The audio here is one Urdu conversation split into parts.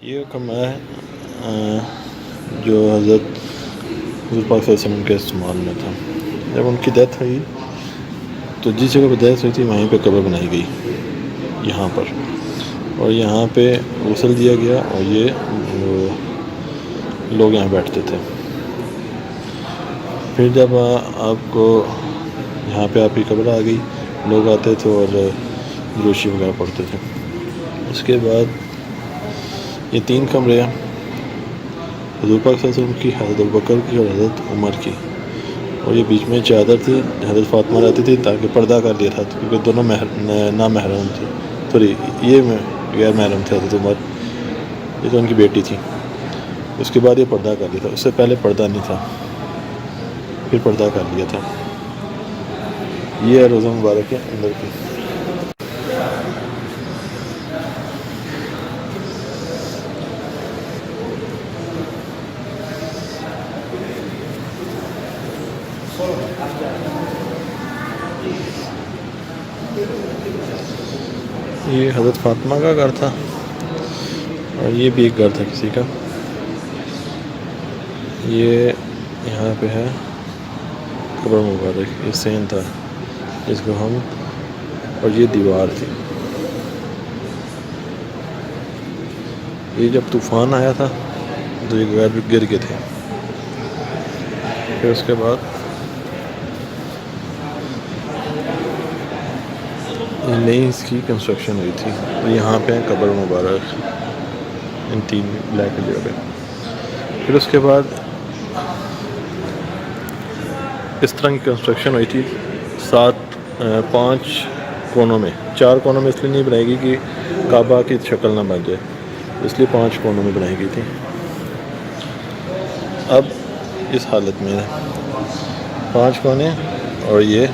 یہ کمرہ ہے جو حضرت پاک صلی اللہ علیہ وسلم کے استعمال میں تھا. جب ان کی ڈیتھ ہوئی تو جس جگہ پہ ڈیتھ ہوئی تھی وہیں پہ قبر بنائی گئی یہاں پر, اور یہاں پہ غسل دیا گیا اور یہ لوگ یہاں بیٹھتے تھے. پھر جب آپ کو یہاں پہ آپ کی قبر آ گئی, لوگ آتے تھے اور روشی وغیرہ پڑھتے تھے. اس کے بعد یہ 3 کمرے ہیں, حضور پاک صلی اللہ علیہ وسلم کی, حضرت ابوبکر کی اور حضرت عمر کی, اور یہ بیچ میں چادر تھی. حضرت فاطمہ رہتی تھی تاکہ پردہ کر دیا تھا کیونکہ دونوں نامحرم تھی. سوری, یہ غیر محرم تھے. حضرت عمر یہ تو ان کی بیٹی تھی. اس کے بعد یہ پردہ کر لیا تھا. اس سے پہلے پردہ نہیں تھا, پھر پردہ کر لیا تھا. یہ ہے روضہ مبارک کے اندر کی. یہ حضرت فاطمہ کا گھر تھا, اور یہ بھی ایک گھر تھا کسی کا. یہ یہاں پہ ہے قبر مبارک, یہ سین تھا جس کو ہم, اور یہ دیوار تھی. یہ جب طوفان آیا تھا تو یہ گھر گر گئے تھے. پھر اس کے بعد نئی اس کی کنسٹرکشن ہوئی تھی. تو یہاں پہ قبر مبارک ان 3 بلیک جگہ پہ. پھر اس کے بعد اس طرح کی کنسٹرکشن ہوئی تھی 5 کونوں میں. 4 کونوں میں اس لیے نہیں بنائی گئی کہ کعبہ کی شکل نہ بن جائے, اس لیے 5 کونوں میں بنائی گئی تھی. اب اس حالت میں 5 کونے, اور یہ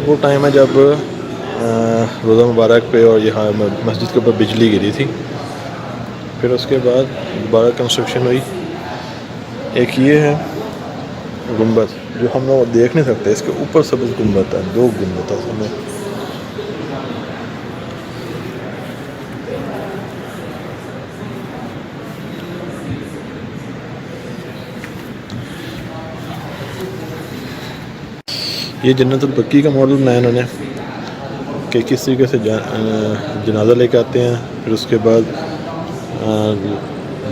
وہ ٹائم ہے جب روضہ مبارک پہ اور یہاں مسجد کے اوپر بجلی گری تھی. پھر اس کے بعد دوبارہ کنسٹرکشن ہوئی. ایک یہ ہے گنبد جو ہم لوگ دیکھ نہیں سکتے, اس کے اوپر سبز گنبد ہے, 2 گنبد ہے اس میں. یہ جنت البقیع کا ماڈل بنایا انہوں نے کہ کس طریقے سے جنازہ لے کے آتے ہیں, پھر اس کے بعد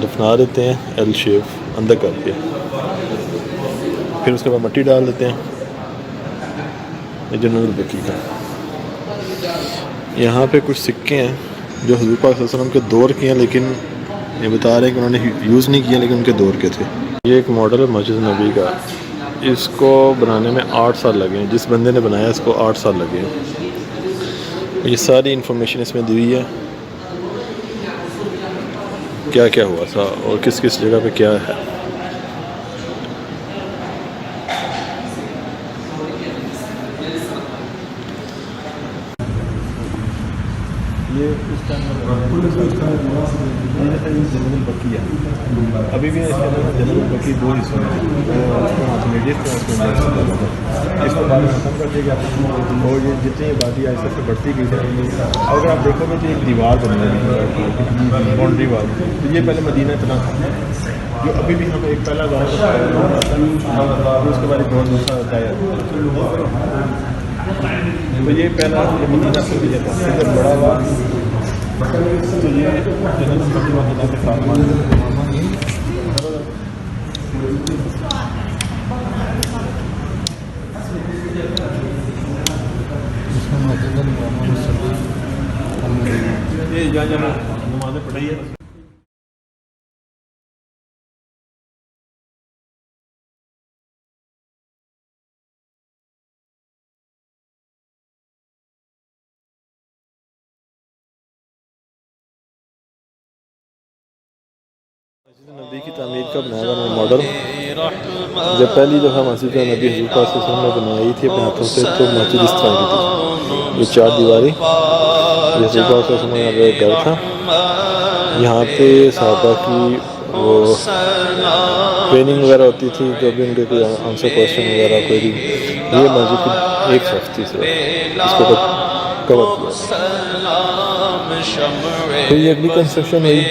دفنا دیتے ہیں ایل شیپ اندر کر کے, پھر اس کے بعد مٹی ڈال دیتے ہیں. یہ جنت البقیع کا. یہاں پہ کچھ سکے ہیں جو حضور پاک صلی اللہ علیہ وسلم کے دور کے ہیں, لیکن یہ بتا رہے ہیں کہ انہوں نے یوز نہیں کیا, لیکن ان کے دور کے تھے. یہ ایک ماڈل ہے مسجد نبی کا. اس کو بنانے میں 8 سال لگے ہیں. جس بندے نے بنایا اس کو 8 سال لگے ہیں. یہ ساری انفارمیشن اس میں دی ہوئی ہے, کیا کیا ہوا تھا اور کس کس جگہ پہ کیا ہے. یہ اس ٹائم جنت البقیع ہے. ابھی بھی اس کے اندر جنت البقیع 2 حصوں میں اس کو بعد ختم کر دیا گیا, اور یہ جتنی آبادی آہستہ سے بڑھتی گئی ہے. اگر آپ دیکھو گے تو ایک دیوار بنی ہے باؤنڈری وال, تو یہ پہلے مدینہ اتنا تھا جو ابھی بھی ہم ایک پہلا گاؤں اس کے بعد ایک بہت دوسرا ہوتا ہے. تو یہ پہلا مدینہ سے بھی جاتا ہے, جب بڑا ہوا تو یہ جنت البقیع مدینہ کے ساتھ یہ جہاں جہاں نمازیں پڑھی ہے. مسجد نبی کی تعمیر کا بنایا ہوا ماڈل. جب پہلی دفعہ مسجد نبی حضور پاک صلی اللہ علیہ وسلم نے بنائی تھی اپنے ہاتھوں سے, تو مسجد اس طرح کی تھی. یہ 4 دیواری, یہ حضور پاک صلی اللہ علیہ وسلم کا گھر تھا. یہاں پہ صحابہ کی وہ ٹریننگ وغیرہ ہوتی تھی جو بھی ان کے کوئی آنسر کویشچن وغیرہ کوئی بھی. یہ مسجد کی ایک صف تھی صرف اس کو کور کیا تھا. پھر یہ اگلی کنسٹرکشن ہوئی,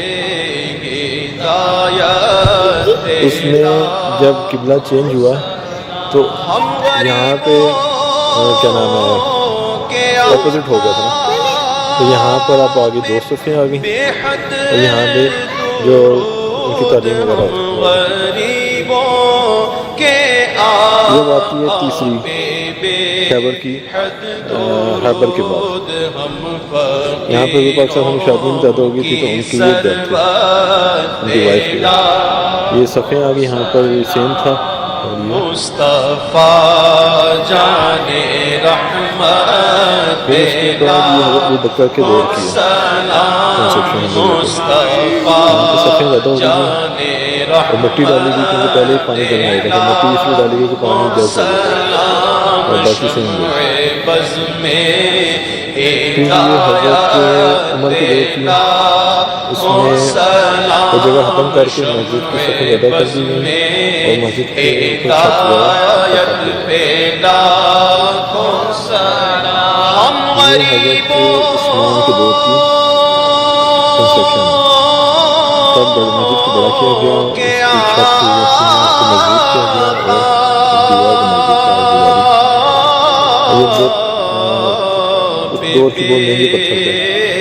اس میں جب قبلہ چینج ہوا تو یہاں پہ کیا نام ہے اپوزٹ ہو گیا تھا نا, تو یہاں پر آپ آگے 2 صفیں آ گئیں اور یہاں پہ جو ان کی تعلیم وغیرہ ہوتی ہے. یہ آتی ہے تیسری خیبر کے بعد. یہاں پہ بھی پاکستان میں شادی میں زیادہ ہو گئی تھی تو ان کی یہ ڈیتھ تھی, ان کی وائف کی. یہ صفیں آ گئی یہاں پر سیم تھا. مصطفیٰ جان رحمت پھر اس کے بعد یہ حضرت ابو بکر کے دور کی صفیں زیادہ ہو گئی اور مٹی ڈالی گئی کیونکہ پہلے پانی جمع ہو گیا تھا, مٹی اس لیے ڈالی گئی کہ پانی جذب ہو گیا اور باقی سے پھر یہ حضرت عمر کے دور کی, اس میں وہ جگہ ختم کر کے مسجد کی صفیں زیادہ کر دی گئی اور مسجد کے چھت وغیرہ. یہ حضرت عثمان کے دور کی کنسٹرکشن ہے. تب مسجد کو بڑا کیا گیا, اس کی چھت کی اس کو مضبوط کیا گیا اور دیوار بنائی گئی 4 دیواری. اس دور کی بہت مہنگے پتھر تھے.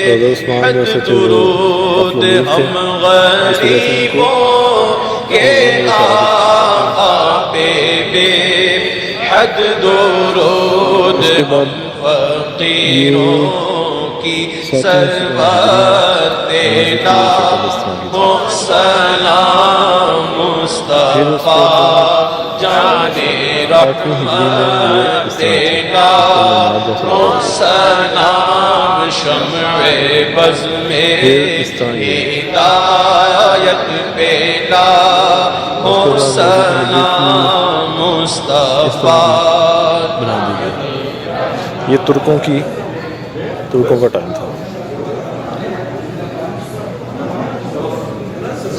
حضرت عثمان میں سے تھے جو مخلوق تھے, اس وجہ سے ان کو اس کے بعد بنا دی گئی. یہ ترکوں کا ٹائم تھا.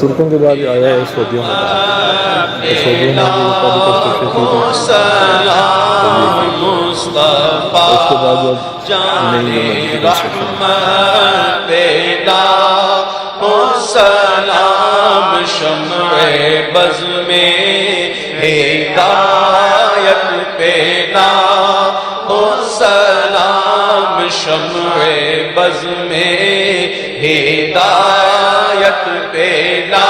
ترکوں کے بعد آیا ہے سعودیوں کا ٹائم. سعودیوں نے بھی پہلی کنسٹرکشن کی تھی, اس کے بعد جب نئی کنسٹرکشن شمع بز میں ہدایت پیدا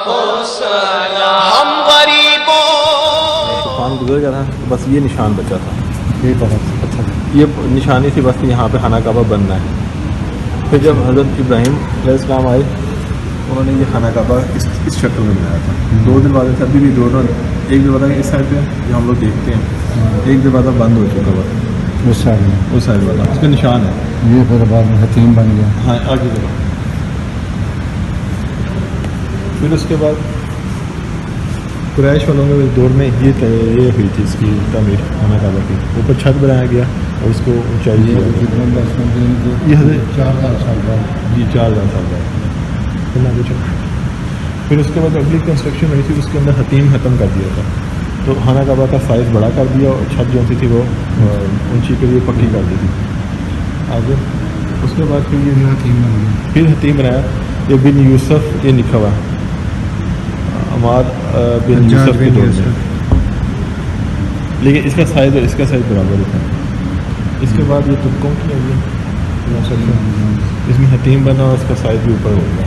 کو سلام. ہم غریبوں طوفان گزر گیا تھا, بس یہ نشان بچا تھا. یہ نشانی تھی بس یہاں پہ خانہ کعبہ بننا ہے. پھر جب حضرت ابراہیم علیہ السلام آئے انہوں نے یہ خانہ کعبہ اس شکل میں بنایا تھا. 2 دروازے تھے, ابھی بھی دونوں, ایک دروازہ اس سائڈ پہ جو ہم لوگ دیکھتے ہیں, ایک دروازہ بند ہو چکا ہوا اس سائڈ والا, اس کا نشان ہے. یہ پھر بعد میں حتیم بن گیا. ہاں آگے چلو. پھر اس کے بعد قریش والوں کے دور میں یہ ہوئی تھی اس کی تعمیر خانہ کعبہ کی. اوپر چھت بنایا گیا اور اس کو اونچائی یہ 4000 سال بعد. جی 4000 سال بعد. پھر اس کے بعد اگلی کنسٹرکشن ہوئی تھی, اس کے اندر حتیم ختم کر دیا تھا, تو خانہ کعبہ کا سائز بڑا کر دیا اور چھت جو ہوتی تھی وہ اونچی کے لیے پکی کر دی تھی آگے. اس کے بعد پھر یہ حتیم بن گیا. پھر حتیم بنایا. یہ بن یوسف, یہ لکھا ہوا عمار بن یوسف کے دور میں, لیکن اس کا سائز اور اس کا سائز برابر تھا. اس کے بعد یہ ترکوں کی ہے, اس میں حتیم بنا اور اس کا سائز بھی اوپر ہو گیا.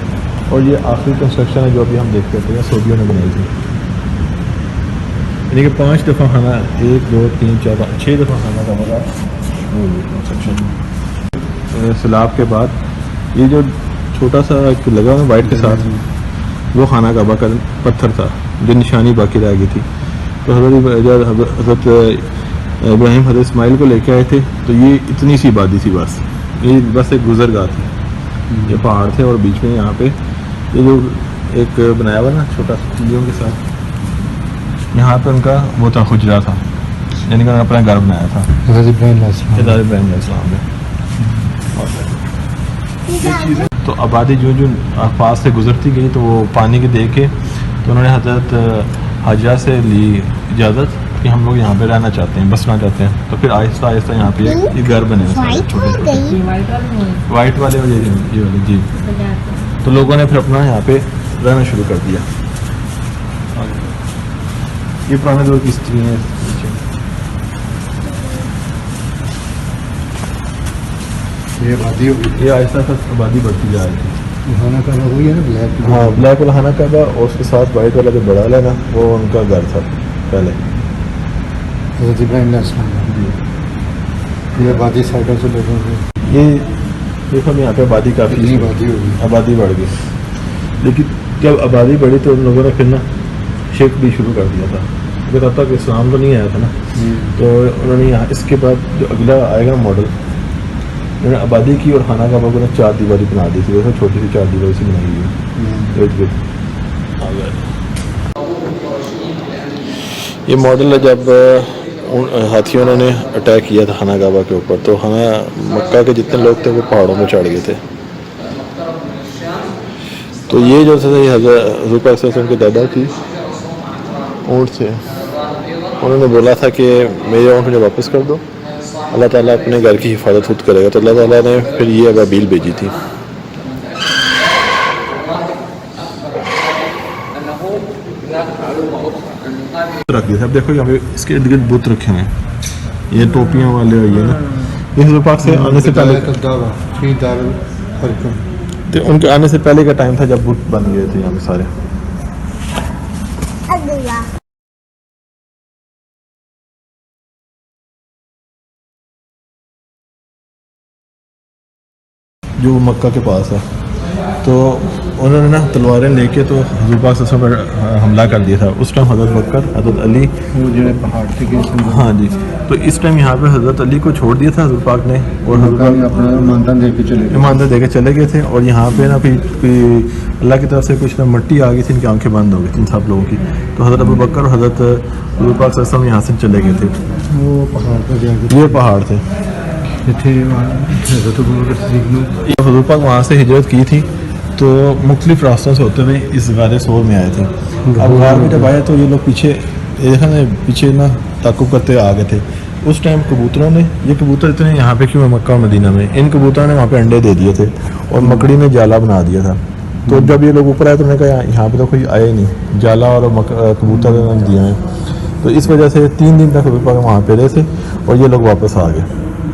اور یہ آخری کنسٹرکشن ہے جو ابھی ہم دیکھتے تھے سعودیوں نے بنائی تھی. یعنی کہ 5 دفعہ خانہ, 1 2 3 4 6 دفعہ خانہ کا بڑا کنسٹرکشن. سیلاب کے بعد یہ جو چھوٹا سا لگا ہوا وائٹ کے ساتھ, وہ خانہ کعبہ کا پتھر تھا جو نشانی باقی رہ گئی تھی. تو حضرت ابراہیم حضرت اسماعیل کو لے کے آئے تھے, تو یہ اتنی سی آبادی تھی, یہ بس ایک گزرگاہ تھی. یہ پہاڑ تھے اور بیچ میں یہاں پہ یہ جو ایک بنایا ہوا نا چھوٹا چیزوں کے ساتھ, یہاں پہ ان کا وہ تھا حجرہ تھا, یعنی کہ انہوں نے اپنا گھر بنایا تھا حضرت ابراہیم علیہ السلام نے. تو آبادی جو پاس سے گزرتی گئی تو وہ پانی کے دیکھ کے تو انہوں نے حضرت حاجہ سے لی اجازت کہ ہم لوگ یہاں پہ رہنا چاہتے ہیں، بسنا چاہتے ہیں. تو پھر آہستہ آہستہ یہاں پہ یہ گھر بنے چھوٹے چھوٹے وائٹ والے یہ والے جی. تو لوگوں نے پھر اپنا یہاں پہ رہنا شروع کر دیا. یہ پرانے دور کی ہسٹری ہے. یہ آبادی ہوگی. یہ آہستہ آہستہ آبادی بڑھتی جا رہی تھی. کھانا کا وہی ہے نا بلیک. ہاں بلیک والا خانہ کعبہ اور اس کے ساتھ وائٹ والا جو بڑا والا ہے نا وہ ان کا گھر تھا پہلے. حضرت ابراہیم علیہ السلام. جی یہ آبادی سائڈوں سے لوگوں سے یہ دیکھو یہاں پہ آبادی کافی آبادی ہوگی. آبادی بڑھ گئی. لیکن جب آبادی بڑھی تو ان لوگوں نے پھر نا شرک بھی شروع کر دیا تھا کیونکہ تب تک اسلام تو نہیں آیا تھا نا. تو انہوں نے یہاں اس کے بعد جو اگلا آئے گا ماڈل انہوں نے آبادی کی اور خانہ کعبہ کو نا 4 دیواری بنا دی تھی. ویسے چھوٹی سی 4 دیواری سے بنائی ہوئی ہے. یہ ماڈل ہے جب ہاتھیوں نے اٹیک کیا تھا خانہ کعبہ کے اوپر تو خانہ مکہ کے جتنے لوگ تھے وہ پہاڑوں میں چڑھ گئے تھے. تو یہ جو تھے یہ حضرت پاک صلی اللہ علیہ وسلم کے دادا کی اونٹ تھے. انہوں نے بولا تھا کہ میرے اونٹ مجھے واپس کر دو، اللہ تعالیٰ اپنے گھر کی حفاظت خود کرے گا. تو اللہ تعالیٰ نے پھر یہ ابابیل بھیجی تھی. رکھ دیا تھا. اب دیکھو یہاں پہ اس کے ارد گرد بت رکھے ہوئے ہیں. یہ ٹوپیاں والے ہوئے نا یہ حضور پاک سے آنے سے پہلے تو ان کے آنے سے پہلے کا ٹائم تھا جب بت بن گئے تھے یہاں پہ سارے. جو مکہ کے پاس ہے تو انہوں نے نا تلواریں لے کے تو حضور پاک صلی اللہ علیہ وسلم پر حملہ کر دیا تھا. اس ٹائم حضرت بکر حضرت علی وہ جو پہاڑ سے ہاں جی. تو اس ٹائم یہاں پہ حضرت علی کو چھوڑ دیا تھا حضور پاک نے اور حضور پاک اپنا ایماندار دے کے چلے گئے. ایماندار دے کے چلے گئے تھے. اور یہاں پہ نا پھر اللہ کی طرف سے کچھ نا مٹی آ گئی تھی ان کی آنکھیں بند ہو گئی تھیں سب لوگوں کی. تو حضرت ابو بکر اور حضرت حضور پاک صلی اللہ علیہ وسلم یہاں سے چلے گئے تھے. وہ پہاڑ پر جا کے یہ پہاڑ تھے. حضور پاک وہاں سے ہجرت کی تھی تو مختلف راستوں سے ہوتے ہوئے اس غار سور میں آئے تھے. اب غار میں جب آئے تو یہ لوگ پیچھے نا تعقب کرتے آ گئے تھے. اس ٹائم کبوتروں نے یہ کبوتر اتنے یہاں پہ کیوں ہے مکہ اور مدینہ میں ان کبوتروں نے وہاں پہ انڈے دے دیے تھے اور مکڑی نے جالا بنا دیا تھا. تو جب یہ لوگ اوپر آئے تو انہوں نے کہا یہاں پہ تو کوئی آئے نہیں، جالا اور کبوتر نے دیے ہیں. تو اس وجہ سے 3 دن تک حضور پاک وہاں پہ رہے تھے اور یہ لوگ واپس آ گئے.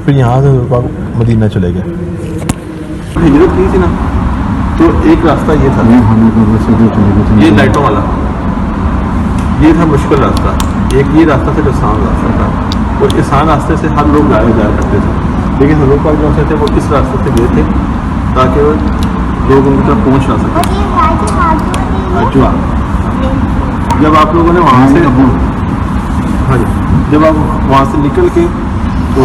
پھر یہاں سے حضور پاک مدینہ چلے گئے. ہجرت کی تھی نا تو ایک راستہ یہ تھا یہ لائٹوں والا یہ تھا مشکل راستہ. ایک یہ راستہ تھا جو آسان راستہ تھا اور آسان راستے سے ہر لوگ جایا کرتے تھے. لیکن حضور پاک جو تھے وہ اس راستے سے گئے تھے تاکہ وہ لوگ ان کی طرف پہنچ نہ سکیں. جب آپ لوگوں نے وہاں سے ہاں جی جب آپ وہاں سے نکل کے تو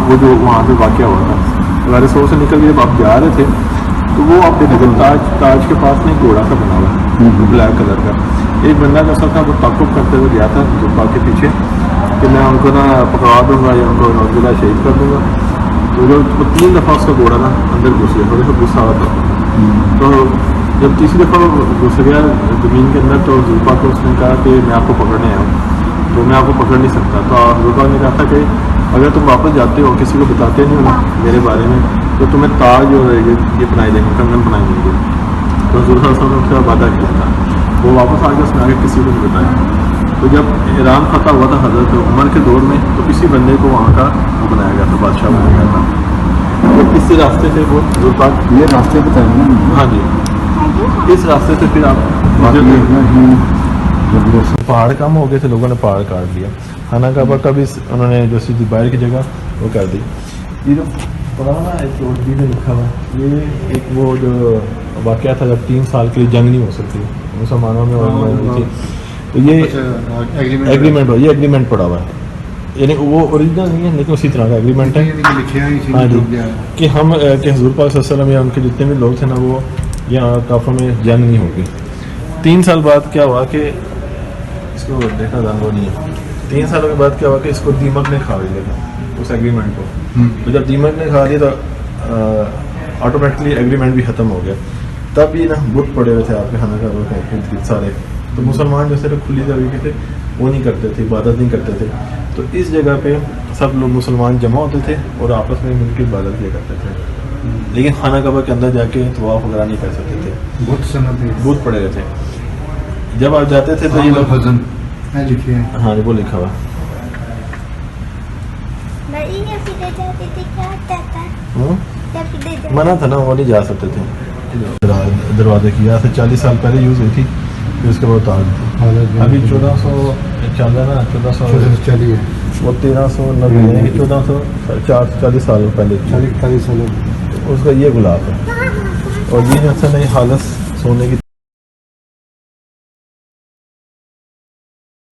وہ جو وہاں پہ واقعہ ہوا تھا غار سور سے نکل کے جب آپ جا رہے تھے تو وہ آپ دیکھیں تاج کے پاس میں گھوڑا کا بنا ہوا بلیک کلر کا. ایک بندہ جیسا تھا وہ تعقب کرتے ہوئے گیا تھا حضور پاک کے پیچھے کہ میں ان کو نا پکڑا دوں گا یا ان کو نوزلہ شہید کر دوں گا. تو جب 3 دفعہ اس کا گھوڑا نا اندر گھس گیا تھوڑا سا غصہ ہوا تھا. تو جب تیسری دفعہ گھس گیا زمین کے اندر تو حضور پاک کو اس نے کہا کہ میں آپ کو پکڑنے آیا ہوں تو میں آپ کو پکڑ نہیں سکتا. تو حضور پاک نے کہا تھا کہ اگر تم واپس جاتے ہو کسی کو بتاتے نہیں ہو نا میرے بارے میں تو تمہیں تاج اور یہ بنائی دیں گے کنگن بنائی دیں گے. تو حضور صلی اللہ علیہ وسلم نے اس کا وعدہ کیا تھا. وہ واپس آ کے اس نے آگے کسی کو نہیں بتایا. تو جب ایران فتح ہوا تھا حضرت عمر کے دور میں تو کسی بندے کو وہاں کا وہ بنایا گیا تھا بادشاہ بنایا گیا تھا. تو اسی راستے سے وہ حضور پاک یہ راستے بتائیں نا. ہاں جی اس راستے سے پھر آپ پہاڑ کم ہو گئے تھے لوگوں نے پہاڑ کاٹ لیا. خانہ کعبہ کا بھی انہوں نے جو سیدھی باہر کی جگہ وہ کر دی. یہ جو پرانا ایک اردو میں لکھا ہوا یہ ایک وہ جو واقعہ تھا جب 3 سال کے لیے جنگ نہیں ہو سکتی مسلمانوں میں ہوئی تھی تو یہ ایگریمنٹ ہوا. یہ ایگریمنٹ پڑا ہوا ہے یعنی وہ اوریجنل نہیں ہے لیکن اسی طرح کا ایگریمنٹ ہے ہاں جی کہ ہم کہ حضور پاک صلی اللہ علیہ وسلم یا ان کے جتنے بھی لوگ تھے نا وہ یہاں کافروں میں جنگ نہیں ہوگی. 3 سال بعد کیا ہوا کہ اس کو دیکھا جانو نہیں ہے. 3 سالوں کے بعد کیا ہوا کہ اس کو دیمک نے کھا لیا تھا اس ایگریمنٹ کو. تو جب دیمک نے کھا لیا تو آٹومیٹکلی ایگریمنٹ بھی ختم ہو گیا. تب بھی نا بت پڑے ہوئے تھے آپ کے خانہ کعبہ کے ارد گرد سارے. تو مسلمان جو صرف کھلی طریقے سے وہ نہیں کرتے تھے, عبادت نہیں کرتے تھے. تو اس جگہ پہ سب لوگ مسلمان جمع ہوتے تھے اور آپس میں مل کے عبادت کیا کرتے تھے, لیکن خانہ کعبہ کے اندر جا کے طواف وغیرہ نہیں کر سکتے تھے, بہت سنت بت پڑے ہوئے تھے. جب آپ جاتے تھے تو یہ لوگ حزن لکھے ہیں. ہاں وہ لکھا ہوا منع تھا نا, وہ نہیں جا سکتے تھے. دروازے کی یہاں سے 40 سال پہلے یوز ہوئی تھی, پھر اس کے بعد اتار دی تھی. ابھی 1400 چل رہا ہے نا, 1400 چلیے وہ 1390 1440 سال پہلے 40 سال اس کا یہ گلاب ہے. اور یہ جو اصل نہیں خالص سونے کی